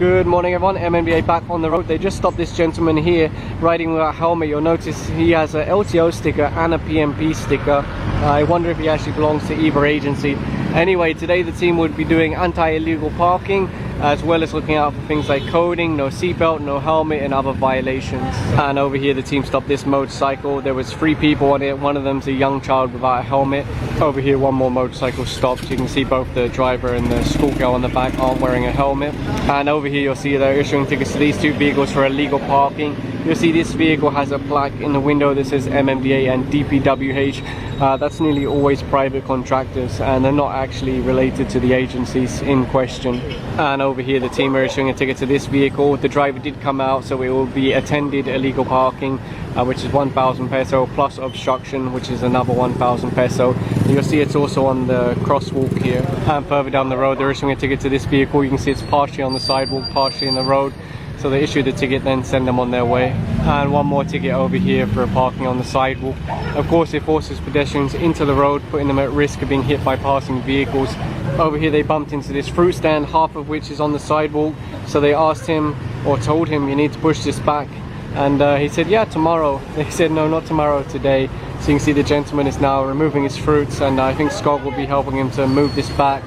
Good morning everyone, MMDA back on the road. They just stopped this gentleman here riding without a helmet. You'll notice he has a LTO sticker and a PMP sticker. I wonder if he actually belongs to either agency. Anyway, today the team would be doing anti-illegal parking as well as looking out for things like coding, no seatbelt, no helmet and other violations. And over here the team stopped this motorcycle. There was 3 people on it. One of them's a young child without a helmet. Over here one more motorcycle stopped. You can see both the driver and the schoolgirl on the back aren't wearing a helmet. And over here you'll see they're issuing tickets to these 2 vehicles for illegal parking. You'll see this vehicle has a plaque in the window that says MMDA and DPWH. That's nearly always private contractors and they're not actually related to the agencies in question. And over here the team are issuing a ticket to this vehicle. The driver did come out, so it will be attended illegal parking, which is 1,000 peso, plus obstruction, which is another 1,000 peso. You'll see it's also on the crosswalk here. And further down the road they're issuing a ticket to this vehicle. You can see it's partially on the sidewalk, partially in the road. So they issue the ticket, then send them on their way. And one more ticket over here for parking on the sidewalk. Of course, it forces pedestrians into the road, putting them at risk of being hit by passing vehicles. Over here they bumped into this fruit stand, half of which is on the sidewalk. So they asked him, or told him, you need to push this back. And he said, yeah, tomorrow. They said, no, not tomorrow, today. So you can see the gentleman is now removing his fruits, and I think Scott will be helping him to move this back.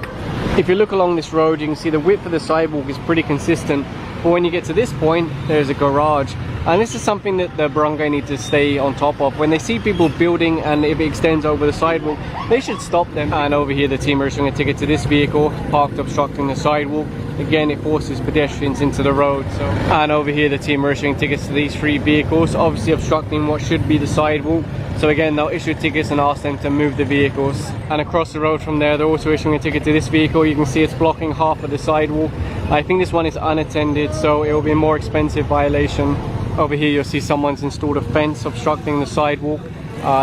If you look along this road, you can see the width of the sidewalk is pretty consistent. But when you get to this point, there's a garage. And this is something that the Barangay need to stay on top of. When they see people building and if it extends over the sidewalk, they should stop them. And over here the team are issuing a ticket to this vehicle, parked obstructing the sidewalk. Again, it forces pedestrians into the road. And over here the team are issuing tickets to these 3 vehicles, obviously obstructing what should be the sidewalk. So again, they'll issue tickets and ask them to move the vehicles. And across the road from there, they're also issuing a ticket to this vehicle. You can see it's blocking half of the sidewalk. I think this one is unattended, so it will be a more expensive violation. Over here you'll see someone's installed a fence obstructing the sidewalk.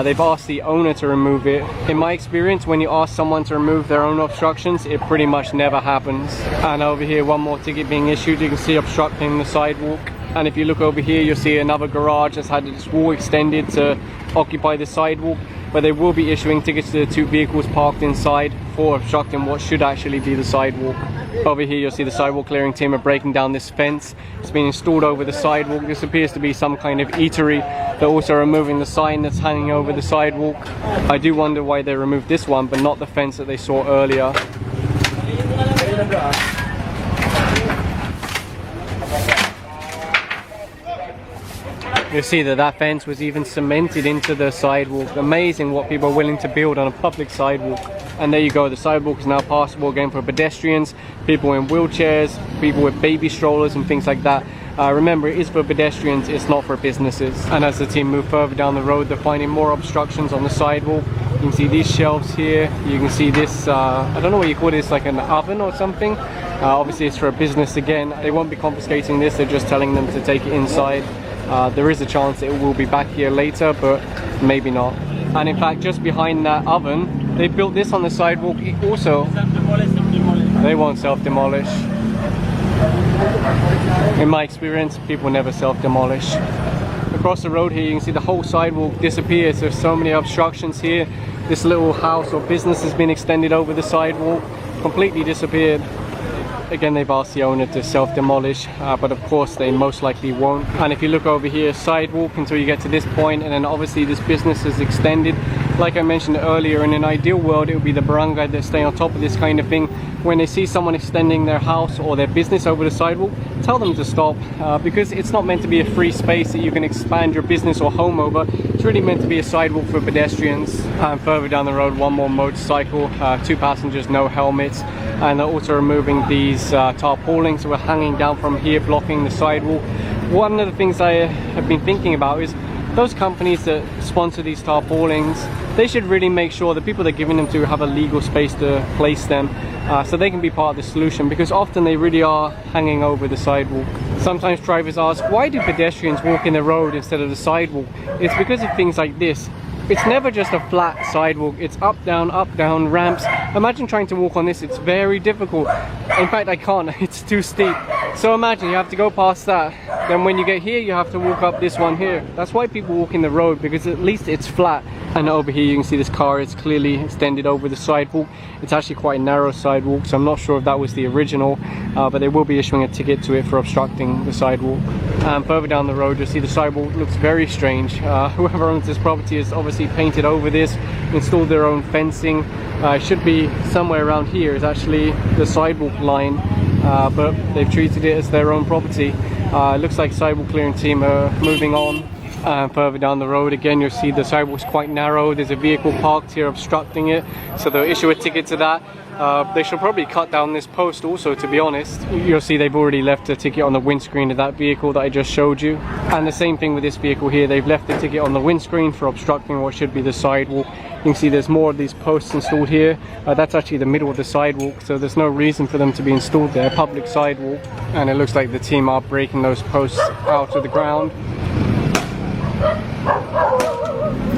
They've asked the owner to remove it. In my experience, when you ask someone to remove their own obstructions, it pretty much never happens. And over here one more ticket being issued. You can see obstructing the sidewalk. And if you look over here, you'll see another garage that's had its wall extended to occupy the sidewalk. But they will be issuing tickets to the 2 vehicles parked inside for obstructing what should actually be the sidewalk. Over here you'll see the sidewalk clearing team are breaking down this fence. It's been installed over the sidewalk. This appears to be some kind of eatery. They're also removing the sign that's hanging over the sidewalk. I do wonder why they removed this one but not the fence that they saw earlier. You'll see that fence was even cemented into the sidewalk. Amazing what people are willing to build on a public sidewalk. And there you go, the sidewalk is now passable again for pedestrians, people in wheelchairs, people with baby strollers and things like that. Remember, it is for pedestrians, it's not for businesses. And as the team move further down the road, they're finding more obstructions on the sidewalk. You can see these shelves here. You can see this, I don't know what you call this, like an oven or something. Obviously it's for a business again. They won't be confiscating this, they're just telling them to take it inside. There is a chance it will be back here later, but maybe not. And in fact, just behind that oven, they built this on the sidewalk also. They won't self-demolish. In my experience, people never self-demolish. Across the road here, you can see the whole sidewalk disappears. There's so many obstructions here. This little house or business has been extended over the sidewalk, completely disappeared. Again, they've asked the owner to self-demolish, but of course they most likely won't. And if you look over here, sidewalk until you get to this point, and then obviously this business is extended. Like I mentioned earlier, in an ideal world it would be the barangay that stay on top of this kind of thing. When they see someone extending their house or their business over the sidewalk, tell them to stop, because it's not meant to be a free space that you can expand your business or home over. It's really meant to be a sidewalk for pedestrians. And further down the road, one more motorcycle, 2 passengers, no helmets. And they're also removing these tarpaulins that were hanging down from here, blocking the sidewalk. One of the things I have been thinking about is those companies that sponsor these tarpaulins, they should really make sure the people they're giving them to have a legal space to place them, so they can be part of the solution, because often they really are hanging over the sidewalk. Sometimes drivers ask, why do pedestrians walk in the road instead of the sidewalk? It's because of things like this. It's never just a flat sidewalk, it's up, down, ramps. Imagine trying to walk on this, it's very difficult. In fact, I can't, it's too steep. So imagine you have to go past that. Then when you get here, you have to walk up this one here. That's why people walk in the road, because at least it's flat. And over here you can see this car is clearly extended over the sidewalk. It's actually quite a narrow sidewalk, so I'm not sure if that was the original, but they will be issuing a ticket to it for obstructing the sidewalk. And further down the road you'll see the sidewalk looks very strange. Whoever owns this property has obviously painted over this, installed their own fencing. It should be somewhere around here is actually the sidewalk line, but they've treated it as their own property. It looks like sidewalk clearing team are moving on. Further down the road again you'll see the sidewalk's quite narrow. There's a vehicle parked here obstructing it, so they'll issue a ticket to that. They should probably cut down this post also, to be honest. You'll see they've already left a ticket on the windscreen of that vehicle that I just showed you. And the same thing with this vehicle here, they've left a ticket on the windscreen for obstructing what should be the sidewalk. You can see there's more of these posts installed here. That's actually the middle of the sidewalk, so there's no reason for them to be installed there, public sidewalk. And it looks like the team are breaking those posts out of the ground.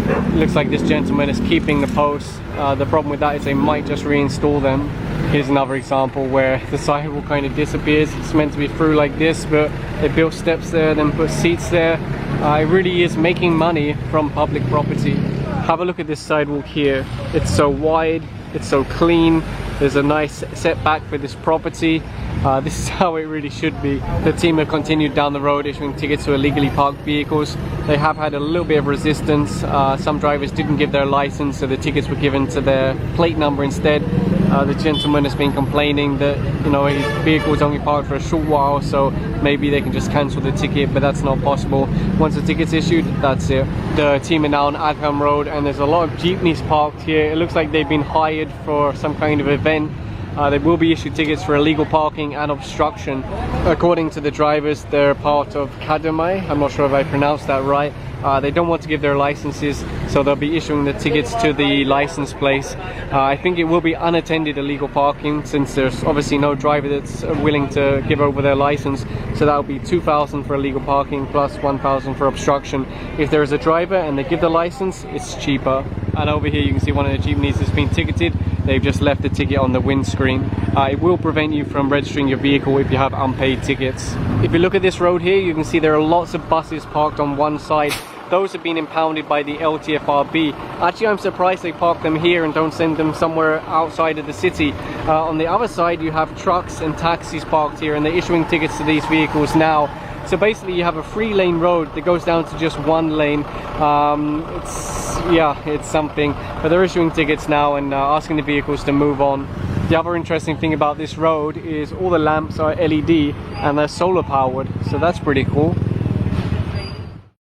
It looks like this gentleman is keeping the posts. The problem with that is they might just reinstall them. Here's another example where the sidewalk kind of disappears. It's meant to be through like this, but they built steps there, then put seats there. It really is making money from public property. Have a look at this sidewalk here. It's so wide, it's so clean. There's a nice setback for this property. This is how it really should be. The team have continued down the road issuing tickets to illegally parked vehicles. They have had a little bit of resistance. Some drivers didn't give their license, so the tickets were given to their plate number instead. The gentleman has been complaining that, you know, his vehicle was only parked for a short while, so maybe they can just cancel the ticket, but that's not possible. Once the ticket's issued, that's it. The team are now on Adham Road, and there's a lot of jeepneys parked here. It looks like they've been hired for some kind of event. They will be issued tickets for illegal parking and obstruction. According to the drivers, they're part of Kadamai. I'm not sure if I pronounced that right. They don't want to give their licenses, so they'll be issuing the tickets to the license place. I think it will be unattended illegal parking, since there's obviously no driver that's willing to give over their license. So that will be 2,000 for illegal parking plus 1,000 for obstruction. If there is a driver and they give the license, it's cheaper. And over here you can see one of the jeepneys has been ticketed. They've just left the ticket on the windscreen. It will prevent you from registering your vehicle if you have unpaid tickets. If you look at this road here, you can see there are lots of buses parked on one side. Those have been impounded by the LTFRB. Actually, I'm surprised they park them here and don't send them somewhere outside of the city. On the other side, you have trucks and taxis parked here, and they're issuing tickets to these vehicles now. So basically, you have a 3-lane road that goes down to just 1 lane. It's something. But they're issuing tickets now and asking the vehicles to move on. The other interesting thing about this road is all the lamps are LED and they're solar powered, so that's pretty cool.